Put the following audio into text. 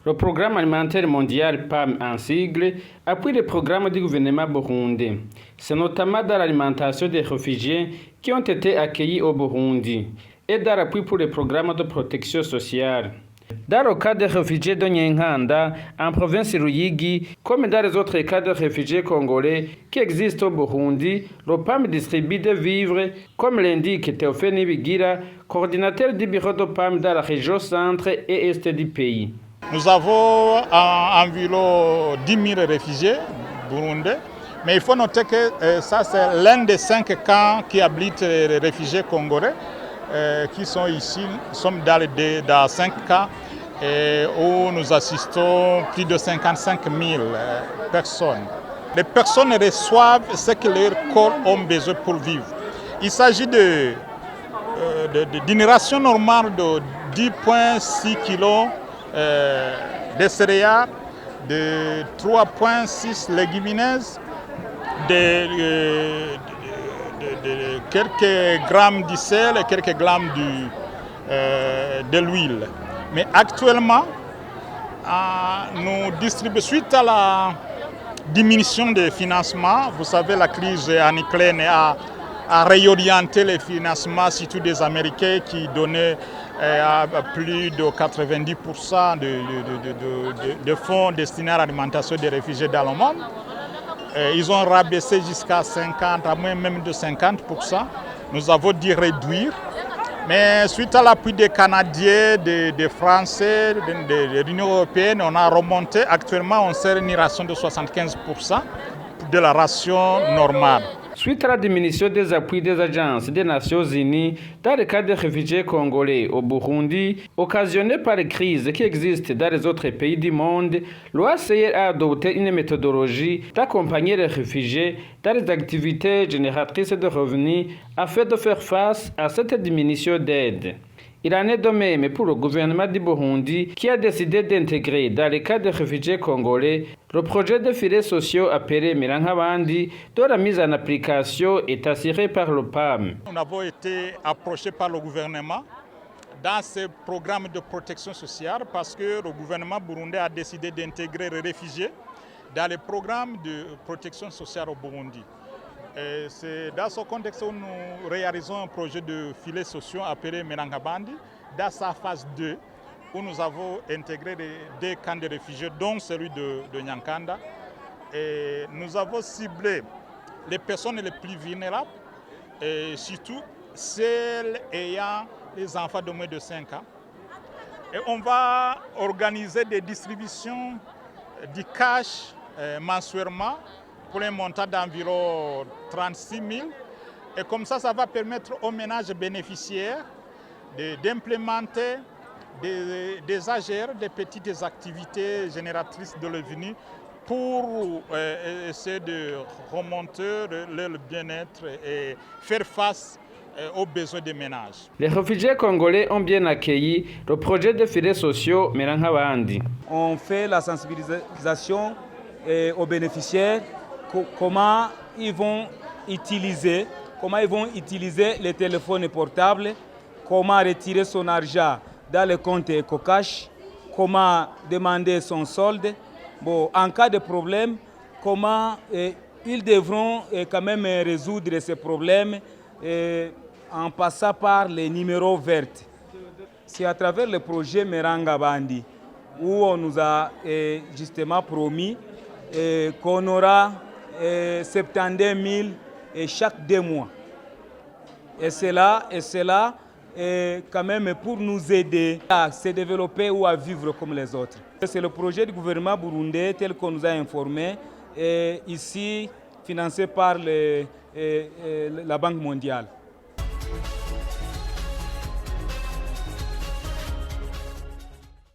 Le programme alimentaire mondial PAM en sigle appuie les programmes du gouvernement burundais. C'est notamment dans l'alimentation des réfugiés qui ont été accueillis au Burundi et dans l'appui pour les programmes de protection sociale. Dans le cas des réfugiés de Nyenkanda, en province Ruyigi, comme dans les autres cas de réfugiés congolais qui existent au Burundi, le PAM distribue des vivres, comme l'indique Théophane Bigira, coordinateur du bureau de PAM dans la région centre et est du pays. Nous avons environ 10 000 réfugiés burundais, mais il faut noter que ça c'est l'un des 5 camps qui abritent les réfugiés congolais qui sont ici. Nous sommes dans 5 camps où nous assistons plus de 55 000 personnes. Les personnes reçoivent ce que leurs corps ont besoin pour vivre. Il s'agit d'une ration normale de 10,6 kg de céréales, de 3,6 légumineuses, de quelques grammes de sel et quelques grammes de l'huile. Mais actuellement, nous distribuons, suite à la diminution des financements, vous savez, la crise en Ukraine a réorienté les financements, surtout des Américains qui donnaient à plus de 90% de fonds destinés à l'alimentation des réfugiés dans le monde. Ils ont rabaissé jusqu'à 50, à moins même de 50%. Nous avons dû réduire. Mais suite à l'appui des Canadiens, des Français, de l'Union européenne, on a remonté. Actuellement, on sert une ration de 75% de la ration normale. Suite à la diminution des appuis des agences des Nations Unies dans le cas des réfugiés congolais au Burundi, occasionnée par les crises qui existent dans les autres pays du monde, l'OACR a adopté une méthodologie d'accompagner les réfugiés dans les activités génératrices de revenus afin de faire face à cette diminution d'aide. Il en est de même pour le gouvernement du Burundi qui a décidé d'intégrer dans le cas des réfugiés congolais le projet de filets sociaux appelé Mirankabandi dont la mise en application est assurée par le PAM. Nous avons été approchés par le gouvernement dans ce programme de protection sociale parce que le gouvernement burundais a décidé d'intégrer les réfugiés dans les programmes de protection sociale au Burundi. C'est dans ce contexte où nous réalisons un projet de filets sociaux appelé Mirankabandi dans sa phase 2 où nous avons intégré deux camps de réfugiés dont celui de Nyankanda. Et nous avons ciblé les personnes les plus vulnérables et surtout celles ayant les enfants de moins de 5 ans. Et on va organiser des distributions du cash mensuellement pour un montant d'environ 36 000. Et comme ça, ça va permettre aux ménages bénéficiaires d'implémenter des AGR, des petites activités génératrices de revenus pour essayer de remonter leur bien-être et faire face aux besoins des ménages. Les réfugiés congolais ont bien accueilli le projet de filets sociaux Mirankabandi. On fait la sensibilisation aux bénéficiaires, comment ils vont utiliser les téléphones portables, comment retirer son argent dans le compte EcoCash, comment demander son solde. Bon, en cas de problème, comment ils devront quand même résoudre ces problèmes en passant par les numéros verts. C'est à travers le projet Mirankabandi où on nous a justement promis qu'on aura 72 000 chaque 2 mois. Et c'est là quand même pour nous aider à se développer ou à vivre comme les autres. C'est le projet du gouvernement burundais tel qu'on nous a informé, ici financé par la Banque mondiale.